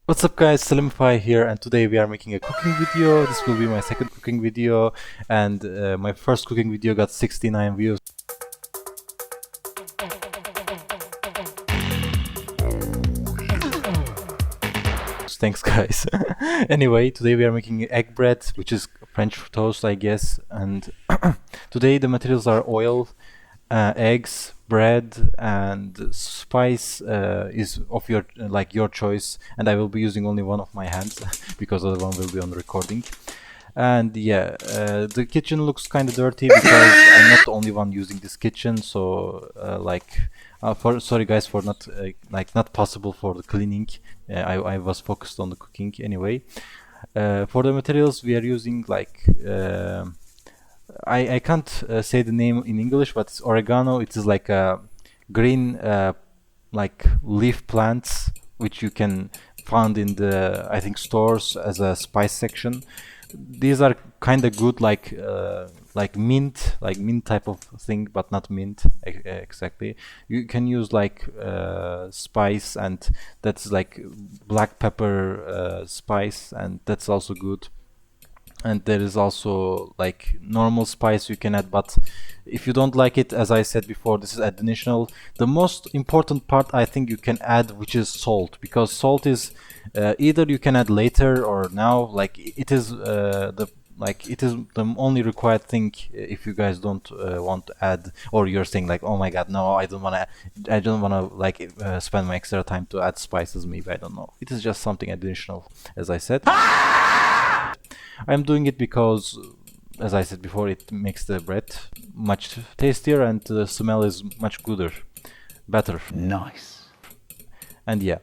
What's up guys, Salimify here, and today we are making a cooking video. This will be my second cooking video, and my first cooking video got 69 views. Thanks guys. Anyway, today we are making egg bread, which is French toast I guess, and today the materials are oil, eggs, bread, and spice is of your choice, and I will be using only one of my hands because the other one will be on recording. And yeah, the kitchen looks kind of dirty because I'm not the only one using this kitchen, so sorry guys for not not possible for the cleaning. I was focused on the cooking anyway. For the materials we are using I can't say the name in English, but it's oregano. It is like a green leaf plants which you can find in the I think stores as a spice section. These are kind of good, like mint type of thing, but not mint exactly. You can use spice, and that's like black pepper spice, and that's also good. And there is also like normal spice you can add, but if you don't like it, as I said before, this is additional. The most important part I think you can add, which is salt, because salt is either you can add later or now. It is the only required thing if you guys don't want to add, or you're saying like, oh my god, no, I don't want to spend my extra time to add spices. Maybe, I don't know, it is just something additional, as I said. I'm doing it because, as I said before, it makes the bread much tastier and the smell is much better. Nice. And yeah,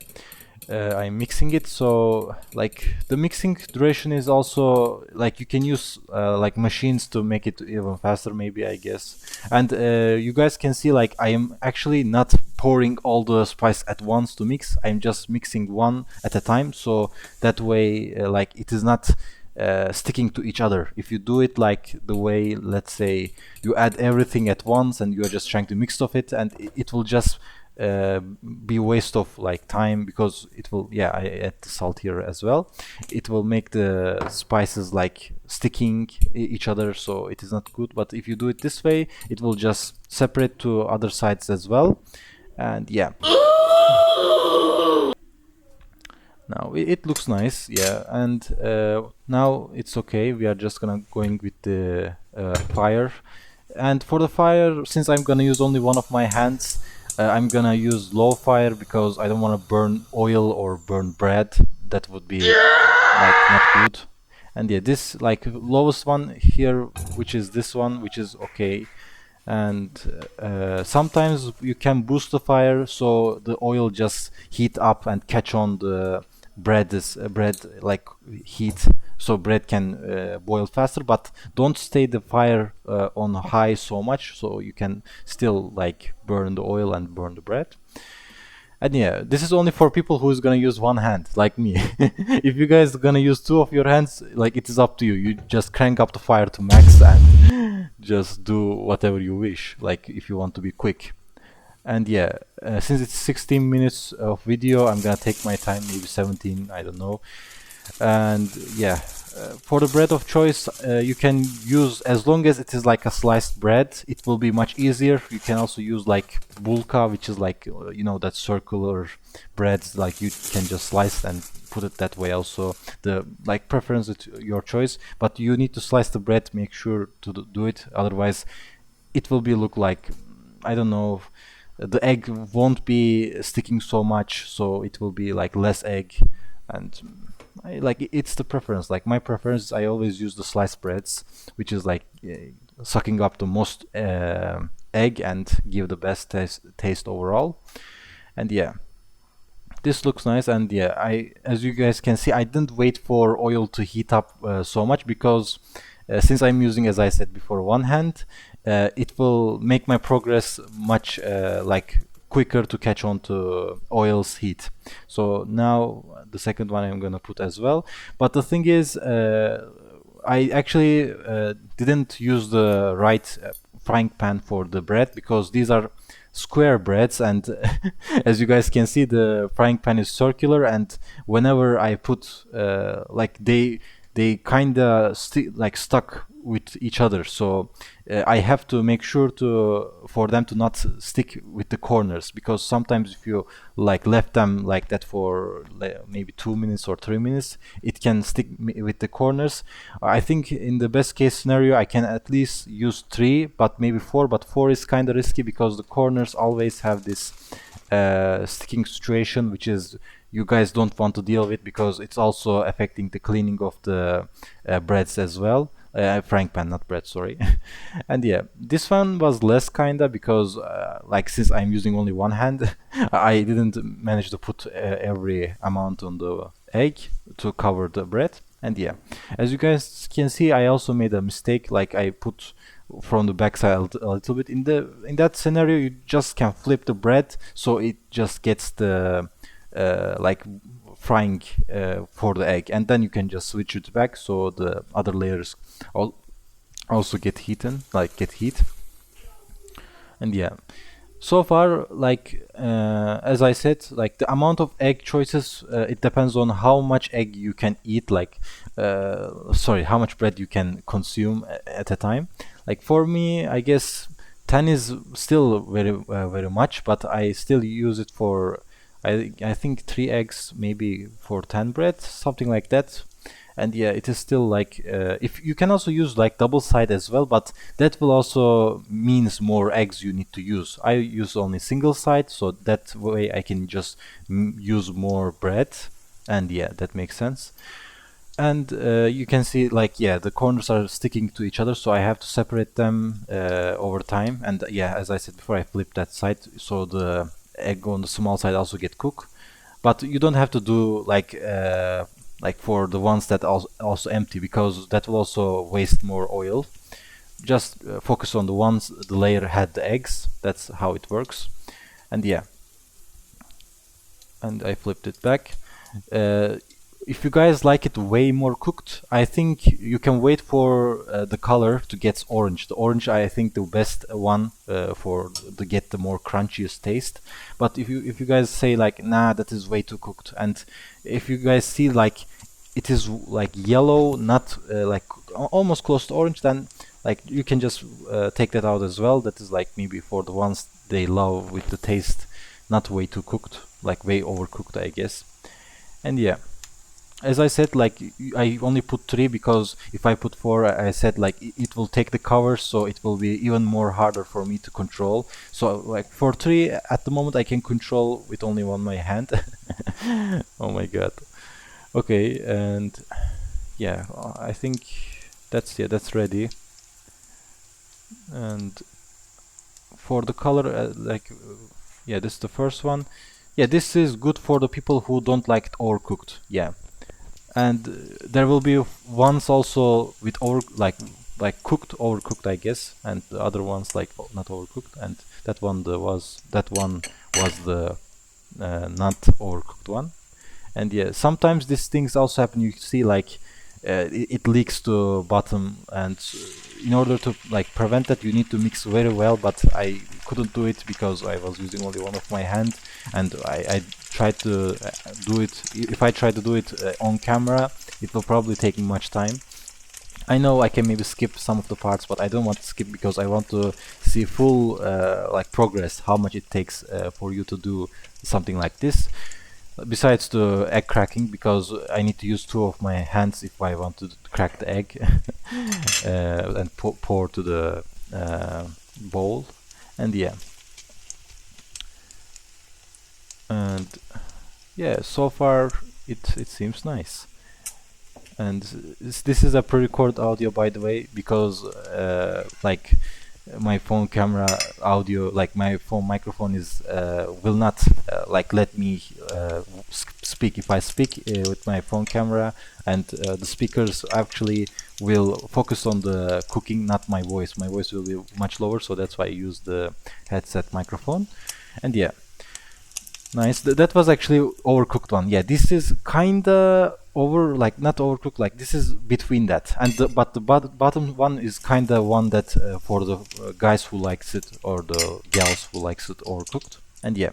I'm mixing it, so the mixing duration is also you can use machines to make it even faster, maybe, I guess. And you guys can see I am actually not pouring all the spice at once to mix. I'm just mixing one at a time, so that way it is not sticking to each other. If you do it the way, let's say, you add everything at once and you're just trying to mix of it, and it will just be waste of time, because it will, yeah, I add the salt here as well. It will make the spices sticking each other, so it is not good. But if you do it this way, it will just separate to other sides as well. And yeah, now it looks nice, yeah. And now it's okay. We are just going with the fire. And for the fire, since I'm gonna use only one of my hands, I'm gonna use low fire because I don't want to burn oil or burn bread. That would be not good. And yeah, this lowest one here, which is this one, which is okay. And sometimes you can boost the fire so the oil just heat up and catch on the bread heat, so bread can boil faster. But don't stay the fire on high so much, so you can still burn the oil and burn the bread. And yeah, this is only for people who is gonna use one hand, like me. If you guys are gonna use two of your hands, it is up to you. You just crank up the fire to max and just do whatever you wish, if you want to be quick. And yeah, since it's 16 minutes of video, I'm gonna take my time, maybe 17, I don't know. And yeah, for the bread of choice, you can use, as long as it is a sliced bread, it will be much easier. You can also use bulka, which is that circular breads, you can just slice and put it that way also. The preference is your choice, but you need to slice the bread, make sure to do it, otherwise it will be look I don't know, the egg won't be sticking so much, so it will be less egg. And it's the preference. My preference, I always use the sliced breads, which is sucking up the most egg and give the best taste overall. And yeah, this looks nice. And yeah, as you guys can see, I didn't wait for oil to heat up so much, because since I'm using, as I said before, one hand, it will make my progress much quicker to catch on to oil's heat. So now the second one I'm gonna put as well. But the thing is, I actually didn't use the right frying pan for the bread, because these are square breads, and as you guys can see, the frying pan is circular, and whenever I put like they kind of like stuck with each other, so I have to make sure to for them to not stick with the corners, because sometimes if you like left them like that for maybe 2 minutes or 3 minutes, it can stick with the corners. I think in the best case scenario I can at least use 3, but maybe 4, but 4 is kind of risky because the corners always have this sticking situation, which is you guys don't want to deal with, because it's also affecting the cleaning of the breads as well. Frying pan, not bread, sorry. And yeah, this one was less kinda, because like since I'm using only one hand, I didn't manage to put every amount on the egg to cover the bread. And yeah, as you guys can see, I also made a mistake. Like I put from the backside a little bit. In that scenario, you just can flip the bread so it just gets the like frying for the egg, and then you can just switch it back so the other layers also get heat. And yeah, so far, like as I said, like the amount of egg choices, it depends on how much egg you can eat, like how much bread you can consume at a time. Like for me, I guess 10 is still very much, but I still use it for I think 3 eggs maybe for 10 bread, something like that. And yeah, it is still like if you can also use like double side as well, but that will also means more eggs you need to use. I use only single side, so that way I can just use more bread, and yeah, that makes sense. And you can see, like, yeah, the corners are sticking to each other, so I have to separate them over time. And yeah, as I said before, I flip that side so the egg on the small side also get cooked. But you don't have to do like for the ones that also empty, because that will also waste more oil. Just focus on the ones the layer had the eggs. That's how it works. And yeah, and I flipped it back. If you guys like it way more cooked, I think you can wait for the color to get orange. The orange, I think, the best one for to get the more crunchiest taste. But if you guys say like, nah, that is way too cooked, and if you guys see like it is like yellow, not like almost close to orange, then like you can just take that out as well. That is like maybe for the ones they love with the taste not way too cooked, like way overcooked, I guess. And yeah, as I said, like I only put 3 because if I put 4, I said like it will take the cover, so it will be even more harder for me to control. So like for 3 at the moment I can control with only one my hand. Oh my god. Okay, and yeah, I think that's ready. And for the color, yeah, this is the first one. Yeah, this is good for the people who don't like it overcooked. Yeah, and there will be ones also with cooked overcooked, I guess, and the other ones like not overcooked, and that one was the not overcooked one. And yeah, sometimes these things also happen. You see like it leaks to bottom, and in order to like prevent that, you need to mix very well, but I couldn't do it because I was using only one of my hand, and I tried to do it. If I try to do it on camera, it will probably take me much time. I know I can maybe skip some of the parts, but I don't want to skip because I want to see full like progress, how much it takes for you to do something like this. Besides the egg cracking, because I need to use 2 of my hands if I want to crack the egg and pour to the bowl. And yeah, and yeah, so far it seems nice. And this is a pre-record audio, by the way, because like my phone camera audio, like my phone microphone is will not like let me speak if I speak with my phone camera, and the speakers actually will focus on the cooking, not my voice. My voice will be much lower, so that's why I use the headset microphone. And yeah, nice. That was actually overcooked one. Yeah, this is kinda like not overcooked, like this is between that, and but the bottom one is kind of one that for the guys who likes it, or the gals who likes it overcooked. And yeah,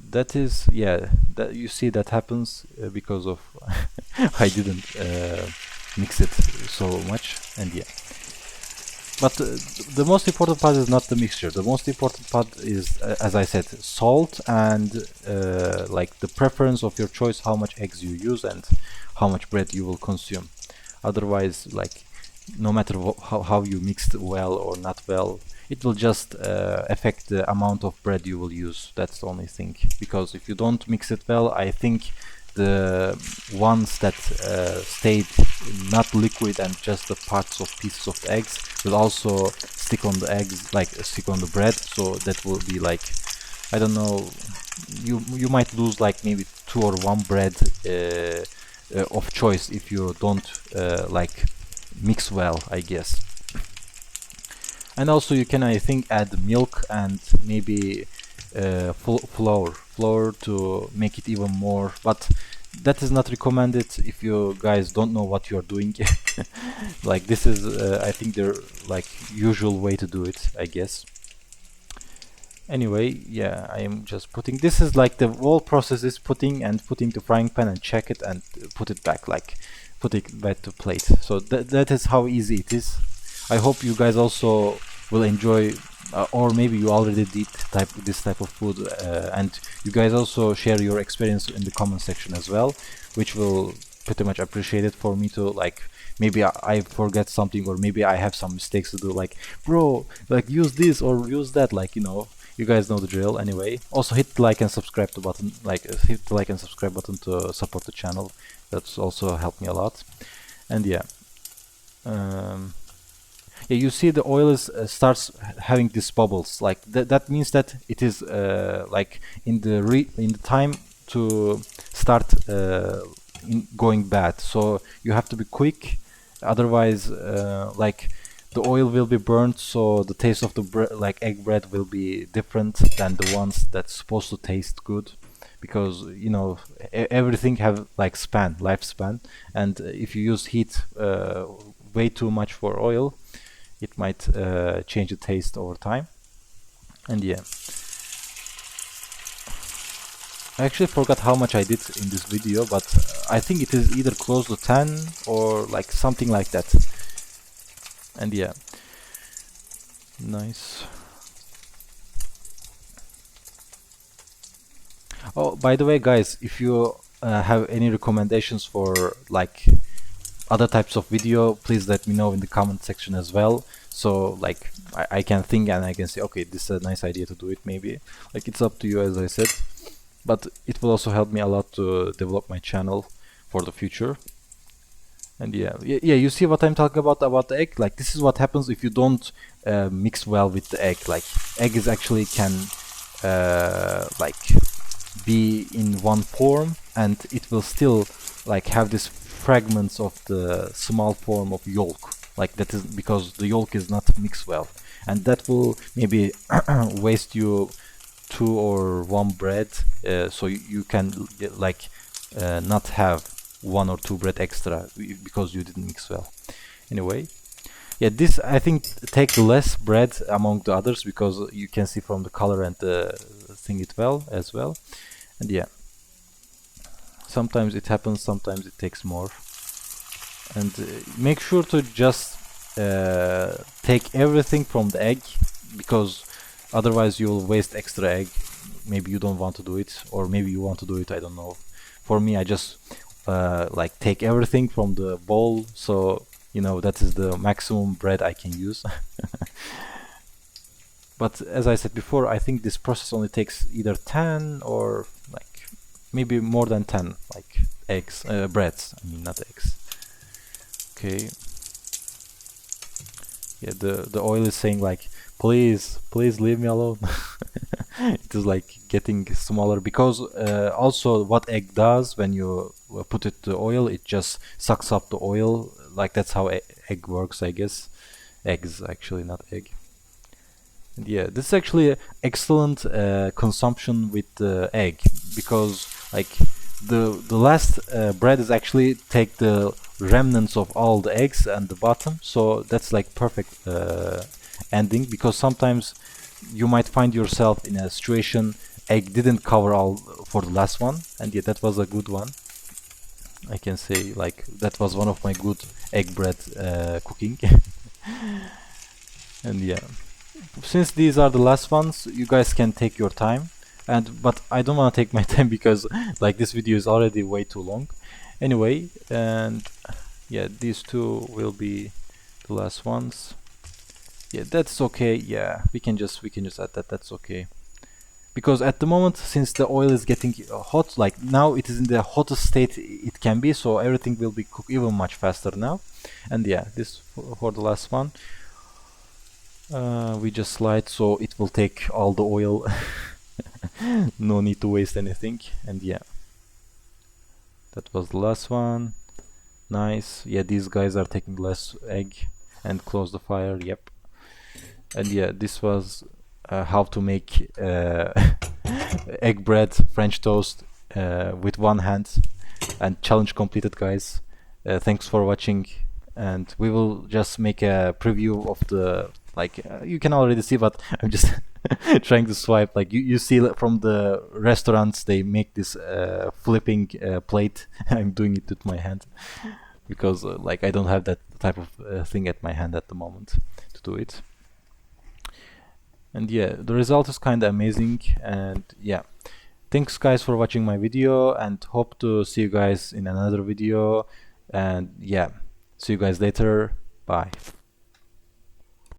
that is, yeah, that you see that happens because of I didn't mix it so much. And yeah, but the most important part is not the mixture. The most important part is, as I said, salt and like the preference of your choice, how much eggs you use and how much bread you will consume. Otherwise, like, no matter how you mixed well or not well, it will just affect the amount of bread you will use. That's the only thing. Because if you don't mix it well, I think the ones that stayed not liquid and just the parts of pieces of the eggs will also stick on the eggs, like stick on the bread. So that will be like, I don't know, you might lose like maybe 2 or 1 bread of choice if you don't like mix well, I guess. And also you can, I think, add milk and maybe flour to make it even more, but that is not recommended if you guys don't know what you're doing. Like, this is I think the like usual way to do it, I guess. Anyway, yeah, I am just putting, this is like the whole process is putting the frying pan and check it and put it back, like put it back to plate. So that is how easy it is. I hope you guys also will enjoy, or maybe you already did this type of food, and you guys also share your experience in the comment section as well, which will pretty much appreciate it for me to, like, maybe I forget something, or maybe I have some mistakes to do, like, bro, like, use this or use that, like, you know, you guys know the drill. Anyway, also hit the like and subscribe button, like hit the like and subscribe button to support the channel. That's also helped me a lot. And yeah, yeah, you see the oil is starts having these bubbles, like that means that it is like in the time to start going bad. So you have to be quick, otherwise like the oil will be burnt, so the taste of the like egg bread will be different than the ones that's supposed to taste good, because you know everything have like lifespan, and if you use heat way too much for oil, it might change the taste over time. And yeah, I actually forgot how much I did in this video, but I think it is either close to 10 or like something like that. And yeah, nice. Oh, by the way, guys, if you have any recommendations for like other types of video, please let me know in the comment section as well. So like I can think and I can say, okay, this is a nice idea to do it, maybe. Like, it's up to you, as I said, but it will also help me a lot to develop my channel for the future. And yeah, you see what I'm talking about the egg. Like, this is what happens if you don't mix well with the egg. Like, egg is actually can like be in one form, and it will still like have this fragments of the small form of yolk. Like, that is because the yolk is not mixed well, and that will maybe waste you 2 or 1 bread, so you can like not have 1 or 2 bread extra because you didn't mix well. Anyway, yeah, this I think takes less bread among the others, because you can see from the color and the thing it well as well. And yeah, sometimes it happens, sometimes it takes more. And make sure to just take everything from the egg, because otherwise you'll waste extra egg. Maybe you don't want to do it, or maybe you want to do it, I don't know. For me, I just like take everything from the bowl, so you know that is the maximum bread I can use. But as I said before, I think this process only takes either 10 or like maybe more than 10 like eggs, breads, I mean, not eggs. Okay, yeah, the oil is saying like, please leave me alone. It is like getting smaller, because also what egg does when you put it to oil, it just sucks up the oil. Like, that's how egg works, I guess. Eggs, actually, not egg. And yeah, this is actually excellent consumption with the egg, because like the last bread is actually take the remnants of all the eggs and the bottom, so that's like perfect ending, because sometimes you might find yourself in a situation egg didn't cover all for the last one, and yeah, that was a good one. I can say like that was one of my good egg bread cooking. And yeah, since these are the last ones, you guys can take your time, but I don't want to take my time because like this video is already way too long anyway. And yeah, these two will be the last ones. Yeah, that's okay. Yeah, we can just add that. That's okay, because at the moment, since the oil is getting hot, like now it is in the hottest state it can be, so everything will be cooked even much faster now. And yeah, this for the last one. We just slide, so it will take all the oil. No need to waste anything. And yeah, that was the last one. Nice. Yeah, these guys are taking less egg. And close the fire. Yep. And yeah, this was how to make egg bread French toast with one hand. And challenge completed, guys. Thanks for watching, and we will just make a preview of the, like, you can already see, but I'm just trying to swipe. Like you see from the restaurants, they make this flipping plate. I'm doing it with my hand because like I don't have that type of thing at my hand at the moment to do it. And yeah, the result is kind of amazing. And yeah, thanks guys for watching my video, and hope to see you guys in another video. And yeah, see you guys later. Bye.